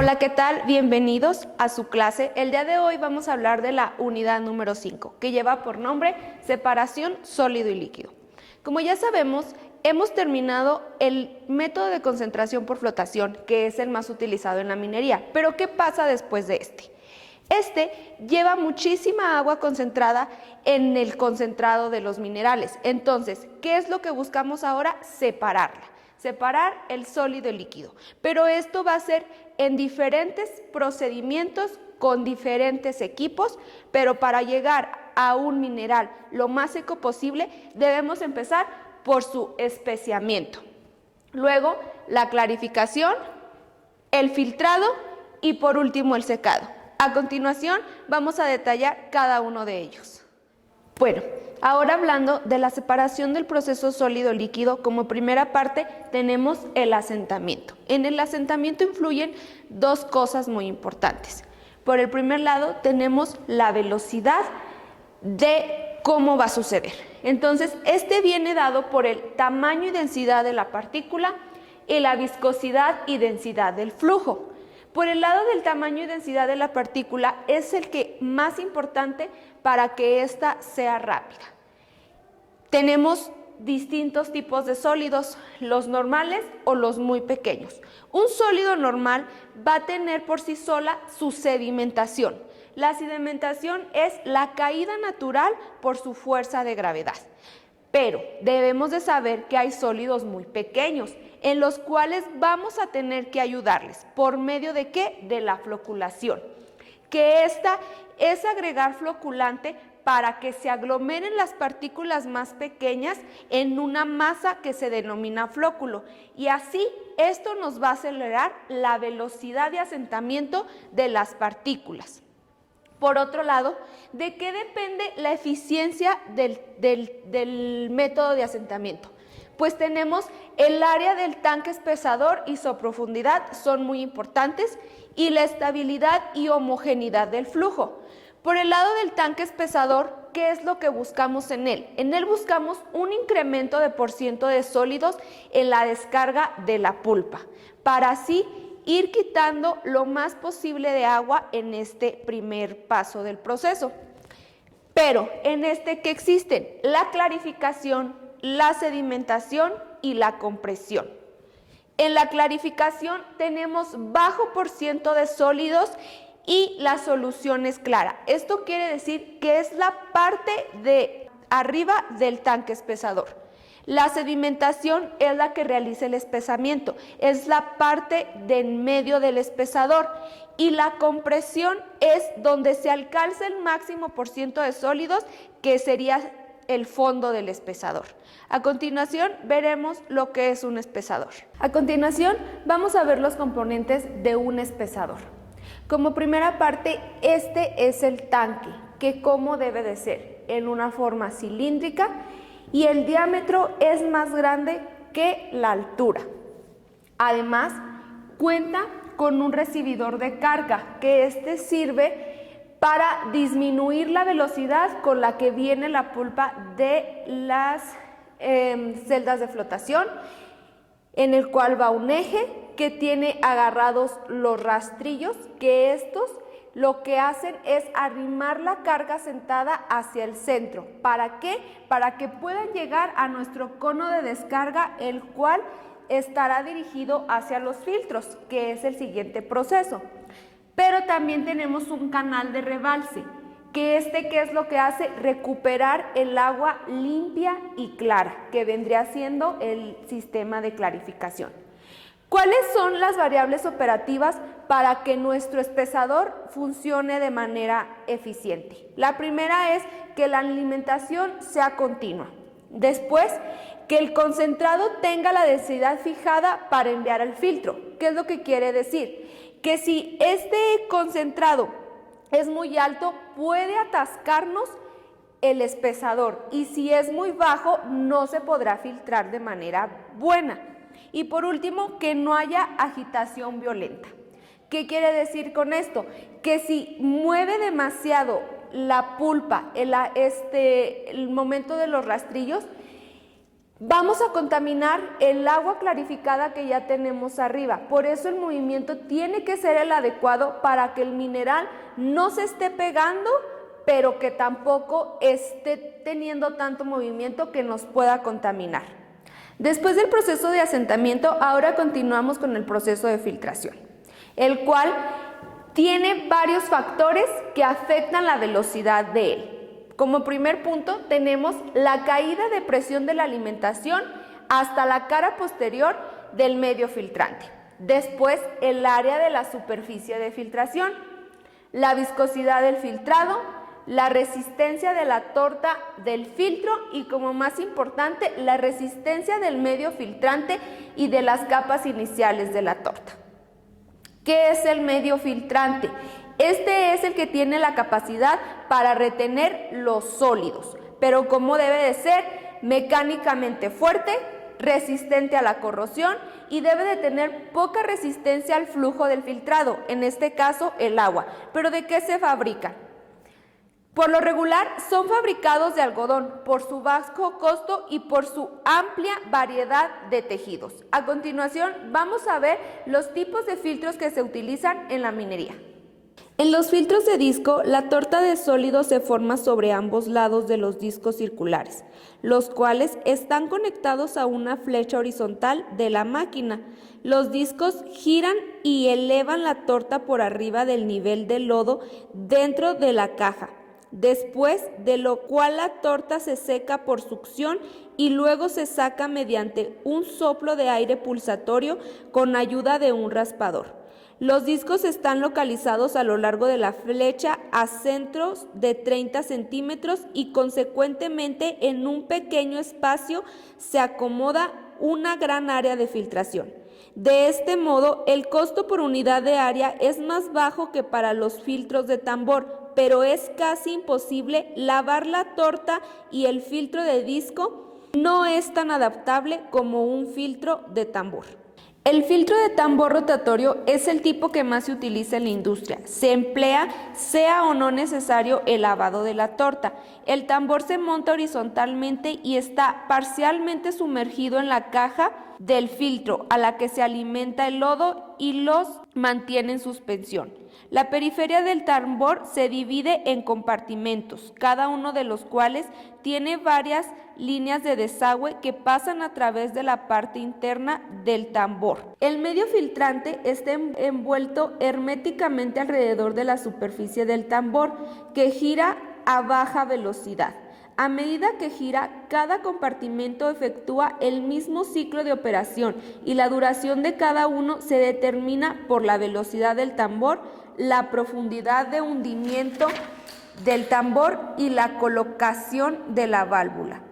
Hola, ¿qué tal? Bienvenidos a su clase. El día de hoy vamos a hablar de la unidad número 5, que lleva por nombre separación sólido y líquido. Como ya sabemos, hemos terminado el método de concentración por flotación, que es el más utilizado en la minería. Pero ¿qué pasa después de este? Este lleva muchísima agua concentrada en el concentrado de los minerales. Entonces, ¿qué es lo que buscamos ahora? Separar el sólido y líquido. Pero esto va a ser en diferentes procedimientos con diferentes equipos, pero para llegar a un mineral lo más seco posible, debemos empezar por su especiamiento. Luego, la clarificación, el filtrado y por último el secado. A continuación, vamos a detallar cada uno de ellos. Bueno, ahora hablando de la separación del proceso sólido-líquido, como primera parte tenemos el asentamiento. En el asentamiento influyen dos cosas muy importantes. Por el primer lado tenemos la velocidad de cómo va a suceder. Entonces, este viene dado por el tamaño y densidad de la partícula y la viscosidad y densidad del flujo. Por el lado del tamaño y densidad de la partícula es el que más importante para que ésta sea rápida. Tenemos distintos tipos de sólidos, los normales o los muy pequeños. Un sólido normal va a tener por sí sola su sedimentación. La sedimentación es la caída natural por su fuerza de gravedad. Pero debemos de saber que hay sólidos muy pequeños, en los cuales vamos a tener que ayudarles. ¿Por medio de qué? De la floculación. Que esta es agregar floculante para que se aglomeren las partículas más pequeñas en una masa que se denomina flóculo. Y así esto nos va a acelerar la velocidad de asentamiento de las partículas. Por otro lado, ¿de qué depende la eficiencia del método de asentamiento? Pues tenemos el área del tanque espesador y su profundidad son muy importantes y la estabilidad y homogeneidad del flujo. Por el lado del tanque espesador, ¿qué es lo que buscamos en él? En él buscamos un incremento de porciento de sólidos en la descarga de la pulpa, para así ir quitando lo más posible de agua en este primer paso del proceso. Pero en este, ¿qué existen? La clarificación, la sedimentación y la compresión. En la clarificación tenemos bajo porciento de sólidos y la solución es clara. Esto quiere decir que es la parte de arriba del tanque espesador. La sedimentación es la que realiza el espesamiento, es la parte de en medio del espesador, y la compresión es donde se alcanza el máximo porciento de sólidos, que sería el fondo del espesador. A continuación veremos lo que es un espesador. A continuación vamos a ver los componentes de un espesador. Como primera parte, este es el tanque, que cómo debe de ser, en una forma cilíndrica, y el diámetro es más grande que la altura. Además, cuenta con un recibidor de carga, que este sirve para disminuir la velocidad con la que viene la pulpa de las celdas de flotación, en el cual va un eje que tiene agarrados los rastrillos, que estos lo que hacen es arrimar la carga sentada hacia el centro. ¿Para qué? Para que puedan llegar a nuestro cono de descarga, el cual estará dirigido hacia los filtros, que es el siguiente proceso. Pero también tenemos un canal de rebalse, que ¿qué es lo que hace? Recuperar el agua limpia y clara, que vendría siendo el sistema de clarificación. ¿Cuáles son las variables operativas para que nuestro espesador funcione de manera eficiente? La primera es que la alimentación sea continua. Después, que el concentrado tenga la densidad fijada para enviar al filtro. ¿Qué es lo que quiere decir? Que si este concentrado es muy alto, puede atascarnos el espesador, y si es muy bajo, no se podrá filtrar de manera buena. Y por último, que no haya agitación violenta. ¿Qué quiere decir con esto? Que si mueve demasiado la pulpa, el momento de los rastrillos, Vamos a contaminar el agua clarificada que ya tenemos arriba. Por eso el movimiento tiene que ser el adecuado para que el mineral no se esté pegando, pero que tampoco esté teniendo tanto movimiento que nos pueda contaminar. Después del proceso de asentamiento, ahora continuamos con el proceso de filtración, el cual tiene varios factores que afectan la velocidad de él. Como primer punto tenemos la caída de presión de la alimentación hasta la cara posterior del medio filtrante. Después el área de la superficie de filtración, la viscosidad del filtrado, la resistencia de la torta del filtro y, como más importante, la resistencia del medio filtrante y de las capas iniciales de la torta. ¿Qué es el medio filtrante? Este es el que tiene la capacidad para retener los sólidos, pero como debe de ser, mecánicamente fuerte, resistente a la corrosión y debe de tener poca resistencia al flujo del filtrado, en este caso el agua. ¿Pero de qué se fabrican? Por lo regular son fabricados de algodón por su bajo costo y por su amplia variedad de tejidos. A continuación vamos a ver los tipos de filtros que se utilizan en la minería. En los filtros de disco, la torta de sólido se forma sobre ambos lados de los discos circulares, los cuales están conectados a una flecha horizontal de la máquina. Los discos giran y elevan la torta por arriba del nivel del lodo dentro de la caja, después de lo cual la torta se seca por succión y luego se saca mediante un soplo de aire pulsatorio con ayuda de un raspador. Los discos están localizados a lo largo de la flecha a centros de 30 centímetros y consecuentemente en un pequeño espacio se acomoda una gran área de filtración. De este modo, el costo por unidad de área es más bajo que para los filtros de tambor, pero es casi imposible lavar la torta y el filtro de disco no es tan adaptable como un filtro de tambor. El filtro de tambor rotatorio es el tipo que más se utiliza en la industria. Se emplea, sea o no necesario, el lavado de la torta. El tambor se monta horizontalmente y está parcialmente sumergido en la caja del filtro, a la que se alimenta el lodo y los mantiene en suspensión. La periferia del tambor se divide en compartimentos, cada uno de los cuales tiene varias líneas de desagüe que pasan a través de la parte interna del tambor. El medio filtrante está envuelto herméticamente alrededor de la superficie del tambor, que gira a baja velocidad. A medida que gira, cada compartimento efectúa el mismo ciclo de operación y la duración de cada uno se determina por la velocidad del tambor, la profundidad de hundimiento del tambor y la colocación de la válvula.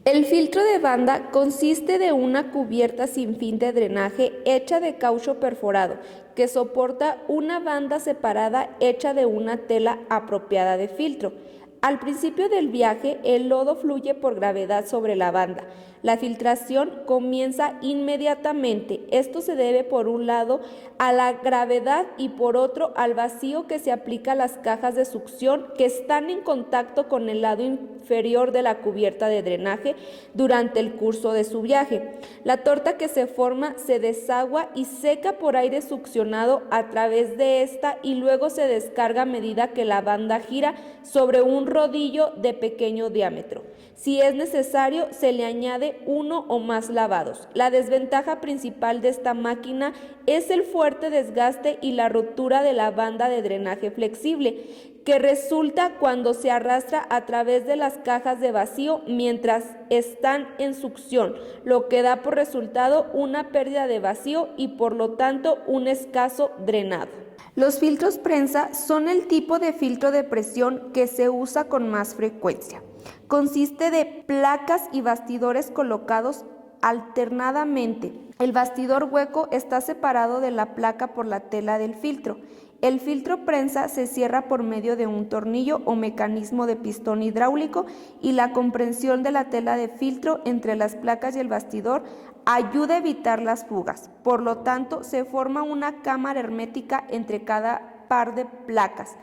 El filtro de banda consiste de una cubierta sin fin de drenaje hecha de caucho perforado que soporta una banda separada hecha de una tela apropiada de filtro. Al principio del viaje, el lodo fluye por gravedad sobre la banda. La filtración comienza inmediatamente. Esto se debe por un lado a la gravedad y por otro al vacío que se aplica a las cajas de succión que están en contacto con el lado inferior de la cubierta de drenaje durante el curso de su viaje. La torta que se forma se desagua y seca por aire succionado a través de esta y luego se descarga a medida que la banda gira sobre un rodillo de pequeño diámetro. Si es necesario, se le añade uno o más lavados. La desventaja principal de esta máquina es el fuerte desgaste y la ruptura de la banda de drenaje flexible, que resulta cuando se arrastra a través de las cajas de vacío mientras están en succión, lo que da por resultado una pérdida de vacío y por lo tanto un escaso drenado. Los filtros prensa son el tipo de filtro de presión que se usa con más frecuencia. Consiste de placas y bastidores colocados alternadamente. El bastidor hueco está separado de la placa por la tela del filtro. El filtro prensa se cierra por medio de un tornillo o mecanismo de pistón hidráulico y la comprensión de la tela de filtro entre las placas y el bastidor ayuda a evitar las fugas. Por lo tanto, se forma una cámara hermética entre cada par de placas.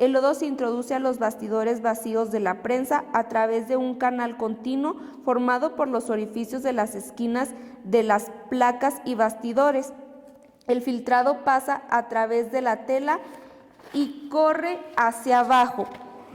El lodo se introduce a los bastidores vacíos de la prensa a través de un canal continuo formado por los orificios de las esquinas de las placas y bastidores. El filtrado pasa a través de la tela y corre hacia abajo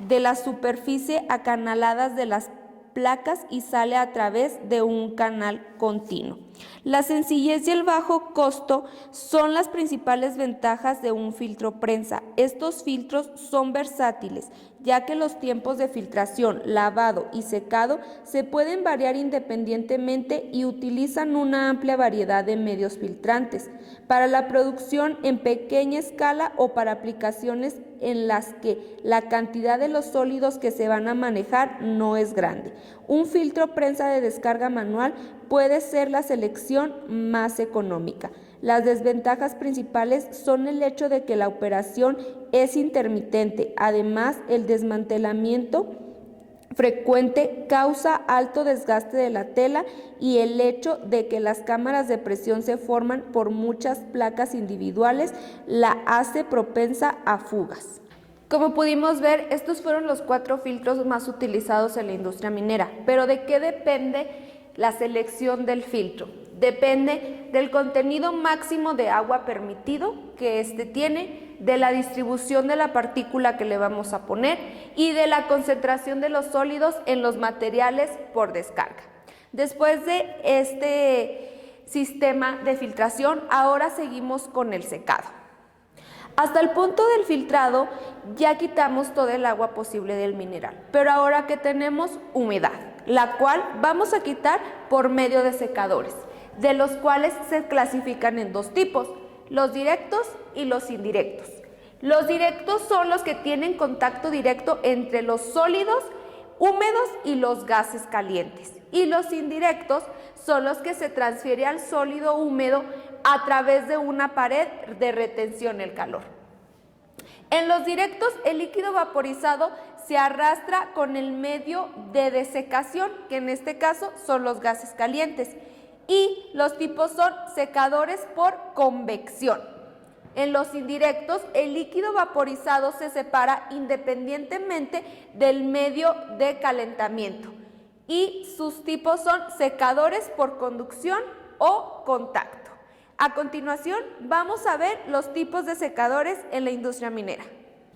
de la superficie acanaladas de las placas y sale a través de un canal continuo. La sencillez y el bajo costo son las principales ventajas de un filtro prensa. Estos filtros son versátiles, ya que los tiempos de filtración, lavado y secado se pueden variar independientemente y utilizan una amplia variedad de medios filtrantes para la producción en pequeña escala o para aplicaciones en las que la cantidad de los sólidos que se van a manejar no es grande. Un filtro prensa de descarga manual puede ser la selección más económica. Las desventajas principales son el hecho de que la operación es intermitente. Además, el desmantelamiento frecuente causa alto desgaste de la tela y el hecho de que las cámaras de presión se forman por muchas placas individuales la hace propensa a fugas. Como pudimos ver, estos fueron los 4 filtros más utilizados en la industria minera. Pero ¿de qué depende la selección del filtro? Depende del contenido máximo de agua permitido que éste tiene, de la distribución de la partícula que le vamos a poner y de la concentración de los sólidos en los materiales por descarga. Después de este sistema de filtración, ahora seguimos con el secado. Hasta el punto del filtrado ya quitamos todo el agua posible del mineral, pero ahora que tenemos humedad, la cual vamos a quitar por medio de secadores, de los cuales se clasifican en 2 tipos, los directos y los indirectos. Los directos son los que tienen contacto directo entre los sólidos húmedos y los gases calientes, y los indirectos son los que se transfiere al sólido húmedo a través de una pared de retención del calor. En los directos, el líquido vaporizado se arrastra con el medio de desecación, que en este caso son los gases calientes, y los tipos son secadores por convección. En los indirectos, el líquido vaporizado se separa independientemente del medio de calentamiento y sus tipos son secadores por conducción o contacto. A continuación, vamos a ver los tipos de secadores en la industria minera.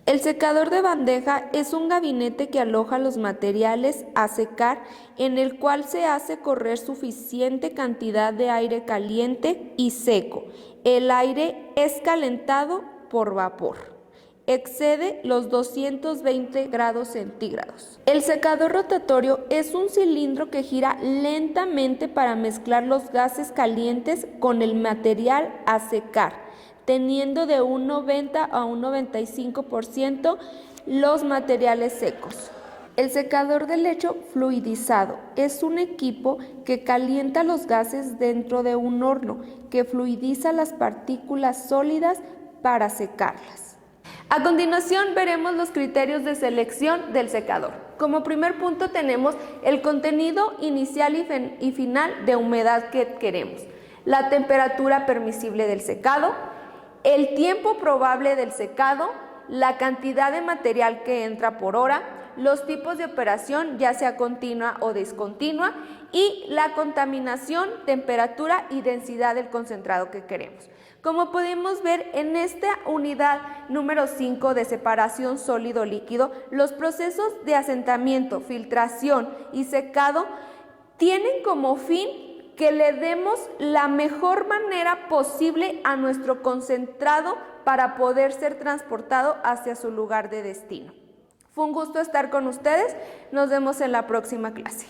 El secador de bandeja es un gabinete que aloja los materiales a secar, en el cual se hace correr suficiente cantidad de aire caliente y seco. El aire es calentado por vapor. Excede los 220 grados centígrados. El secador rotatorio es un cilindro que gira lentamente para mezclar los gases calientes con el material a secar, teniendo de un 90 a un 95% los materiales secos. El secador de lecho fluidizado es un equipo que calienta los gases dentro de un horno, que fluidiza las partículas sólidas para secarlas. A continuación veremos los criterios de selección del secador. Como primer punto tenemos el contenido inicial y final de humedad que queremos, la temperatura permisible del secado, el tiempo probable del secado, la cantidad de material que entra por hora, los tipos de operación, ya sea continua o discontinua, y la contaminación, temperatura y densidad del concentrado que queremos. Como podemos ver en esta unidad número 5 de separación sólido-líquido, los procesos de asentamiento, filtración y secado tienen como fin que le demos la mejor manera posible a nuestro concentrado para poder ser transportado hacia su lugar de destino. Fue un gusto estar con ustedes. Nos vemos en la próxima clase.